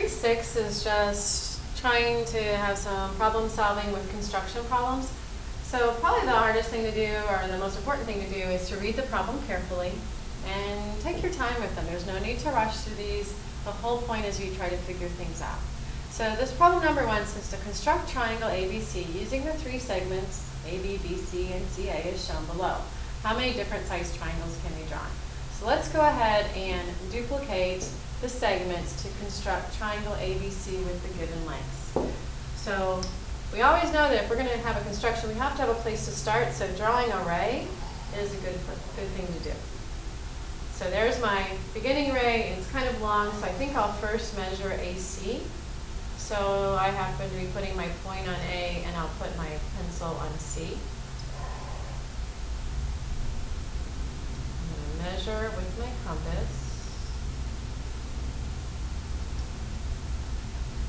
3-6 is just trying to have some problem solving with construction problems. So probably the hardest thing to do, or the most important thing to do, is to read the problem carefully and take your time with them. There's no need to rush through these. The whole point is you try to figure things out. So this problem number 1 says to construct triangle ABC using the 3 segments AB, BC, and CA as shown below. How many different sized triangles can be drawn? So let's go ahead and duplicate the segments to construct triangle ABC with the given lengths. So we always know that if we're going to have a construction, we have to have a place to start. So drawing a ray is a good thing to do. So there's my beginning ray. It's kind of long, so I think I'll first measure AC. So I happen to be putting my point on A, and I'll put my pencil on C. I'm going to measure with my compass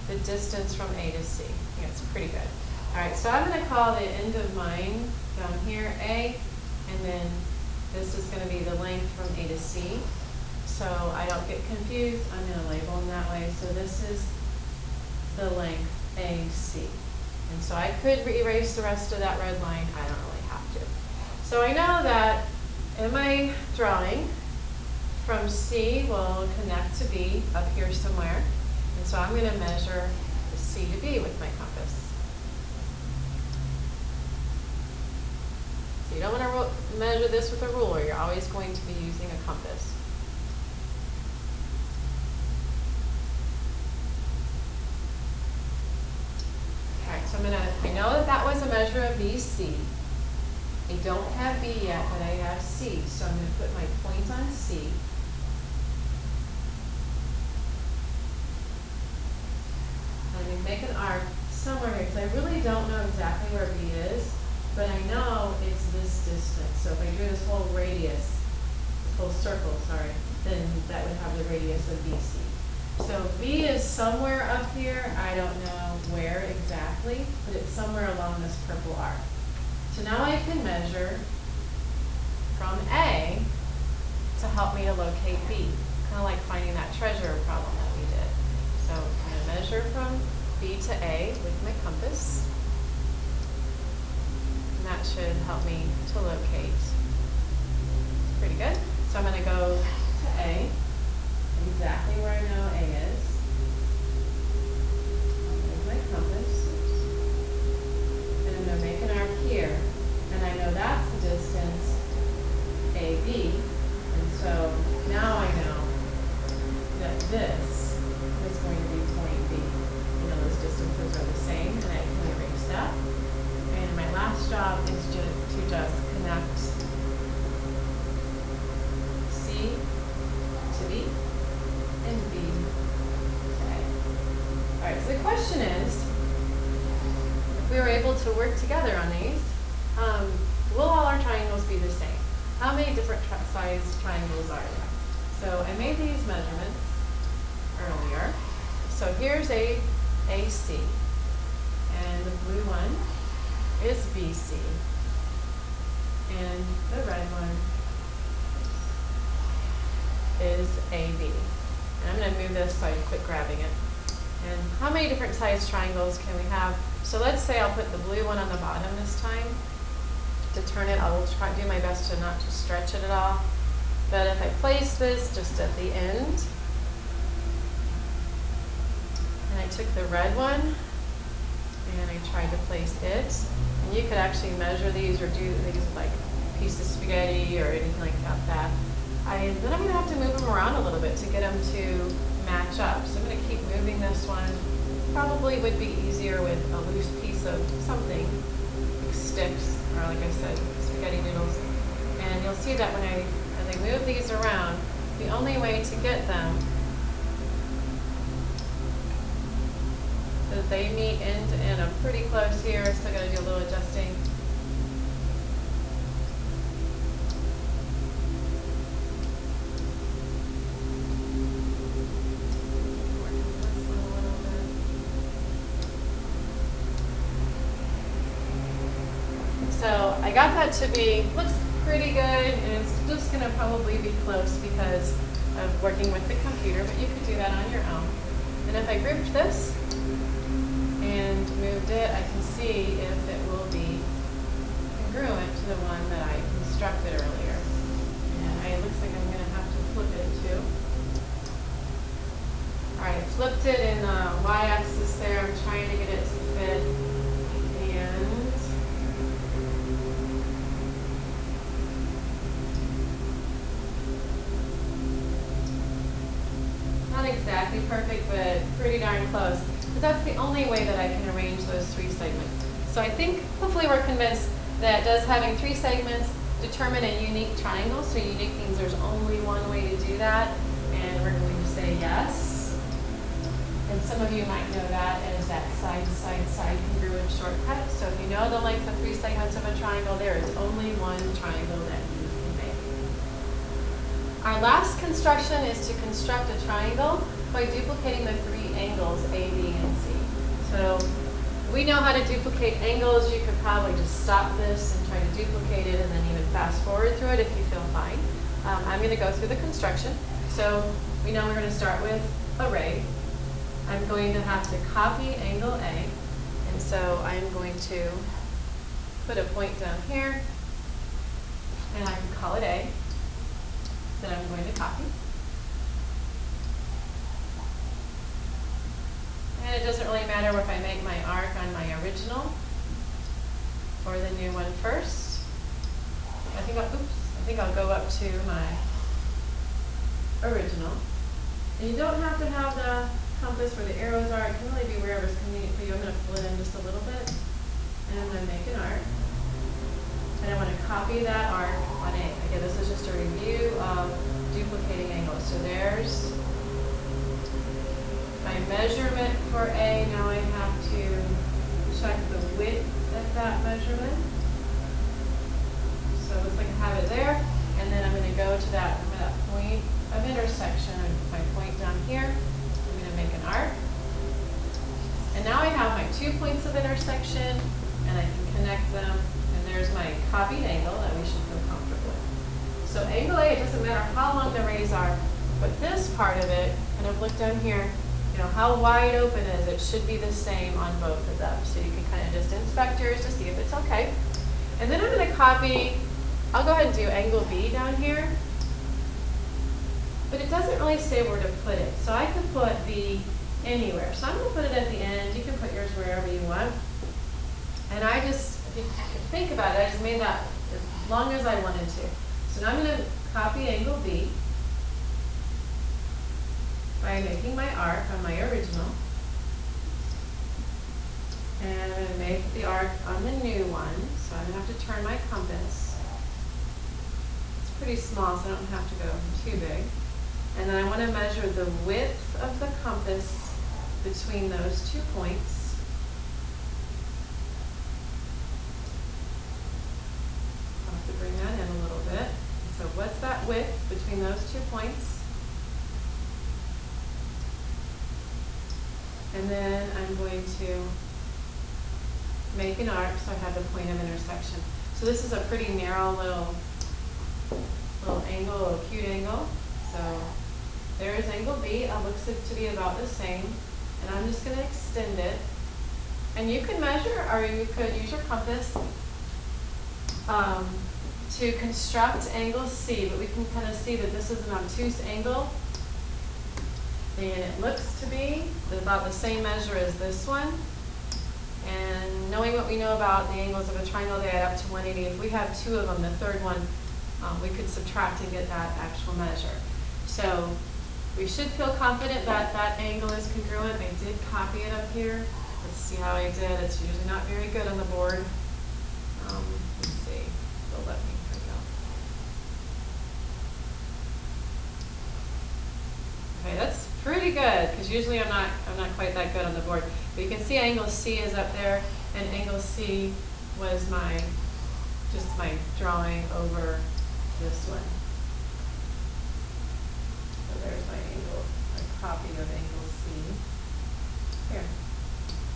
the distance from A to C. I think it's pretty good. All right, so I'm going to call the end of mine down here A, and then this is going to be the length from A to C. So I don't get confused, I'm going to label them that way. So this is the length AC. And so I could erase the rest of that red line. I don't really have to. So I know that in my drawing, from C will connect to B up here somewhere. And so I'm going to measure the C to B with my compass. So you don't want to measure this with a ruler. You're always going to be using a compass. All right, so I know that that was a measure of BC. I don't have B yet, but I have C. So I'm going to put my point on C. I'm going to make an arc somewhere here, because I really don't know exactly where B is, but I know it's this distance. So if I drew this whole radius, this whole circle, sorry, then that would have the radius of BC. So B is somewhere up here. I don't know where exactly, but it's somewhere along this purple arc. So now I can measure from A to help me to locate B, kind of like finding that treasure problem that we did. So I'm going to measure from B to A with my compass. And that should help me to locate. It's pretty good. So I'm going to go to A, exactly where I know A is. There's my compass. And I'm going to make an arc here. And I know that's the distance AB. And so now I know that this is going to be point B. You know, those distances are the same, and I can erase that. And my last job is to just connect C to B and B to A. All right, so the question is, if we were able to work together on these, will all our triangles be the same? How many different size triangles are there? So I made these measurements earlier. So here's AC, and the blue one is BC, and the red one is AB. And I'm going to move this so I quit grabbing it. And how many different size triangles can we have? So let's say I'll put the blue one on the bottom this time. To turn it, I will try to do my best to not to stretch it at all. But if I place this just at the end, and I took the red one, and I tried to place it, and you could actually measure these or do these like a piece of spaghetti or anything like that. Then I'm going to have to move them around a little bit to get them to match up. So I'm going to keep moving this one. Probably would be easier with a loose piece of something, like sticks, or like I said, spaghetti noodles. And you'll see that as I move these around, the only way to get them is they meet end to end. I'm pretty close here, still got to do a little adjusting. So I got that to be, looks pretty good, and it's just going to probably be close because of working with the computer, but you could do that on your own. And if I grouped this and moved it, I can see if it will be congruent to the one that I constructed earlier. And it looks like I'm going to have to flip it too. Alright, I flipped it in the y-axis there. I'm trying to get it to fit. And not exactly perfect, but pretty darn close. Because that's the only way that I can arrange those 3 segments. So I think, hopefully we're convinced that does having 3 segments determine a unique triangle. So unique means there's only one way to do that. And we're going to say yes. And some of you might know that as that side congruent shortcut. So if you know the length of 3 segments of a triangle, there is only one triangle that you can make. Our last construction is to construct a triangle by duplicating the 3 angles A, B, and C. So we know how to duplicate angles. You could probably just stop this and try to duplicate it and then even fast forward through it if you feel fine. I'm going to go through the construction. So we know we're going to start with a ray. I'm going to have to copy angle A, and so I'm going to put a point down here, and I can call it A, that I'm going to copy. And it doesn't really matter if I make my arc on my original or the new one first. I think I'll go up to my original. And you don't have to have the compass where the arrows are. It can really be wherever's convenient for you. I'm going to pull it in just a little bit. And I'm going to make an arc. And I want to copy that arc on A. Again, this is just a review of duplicating angles. So there's my measurement for A. Now I have to check the width of that measurement. So it looks like I have it there. And then I'm going to go to that point of intersection and put my point down here. Make an arc. And now I have my 2 points of intersection, and I can connect them, and there's my copied angle that we should feel comfortable with. So angle A, it doesn't matter how long the rays are, but this part of it, kind of look down here, you know, how wide open is it should be the same on both of them. So you can kind of just inspect yours to see if it's okay. And then I'm going to copy, I'll go ahead and do angle B down here. But it doesn't really say where to put it. So I could put B anywhere. So I'm going to put it at the end. You can put yours wherever you want. And I just, if you think about it, I just made that as long as I wanted to. So now I'm going to copy angle B by making my arc on my original. And I'm going to make the arc on the new one. So I'm going to have to turn my compass. It's pretty small, so I don't have to go too big. And then I want to measure the width of the compass between those 2 points. I'll have to bring that in a little bit. So what's that width between those 2 points? And then I'm going to make an arc so I have the point of intersection. So this is a pretty narrow little angle, a acute angle. So there's angle B. It looks to be about the same. And I'm just going to extend it. And you can measure, or you could use your compass to construct angle C. But we can kind of see that this is an obtuse angle. And it looks to be about the same measure as this one. And knowing what we know about the angles of a triangle, they add up to 180. If we have 2 of them, the third one, we could subtract and get that actual measure. So we should feel confident that that angle is congruent. I did copy it up here. Let's see how I did. It's usually not very good on the board. Let's see. They'll let me. Here we go. Okay, that's pretty good because usually I'm not quite that good on the board. But you can see angle C is up there, and angle C was just my drawing over this one. So there's my angle, a copy of angle C. Here.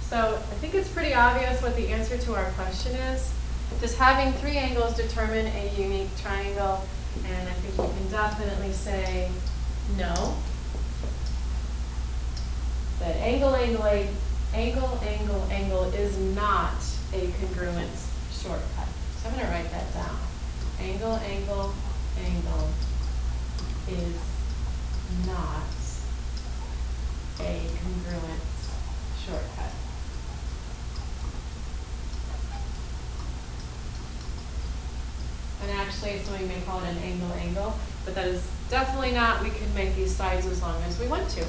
So I think it's pretty obvious what the answer to our question is. Does having 3 angles determine a unique triangle? And I think we can definitely say no. that angle, angle is not a congruence shortcut. So I'm going to write that down. Angle is not a congruence shortcut. And actually, somebody may call it an angle, but that is definitely not, we can make these sides as long as we want to.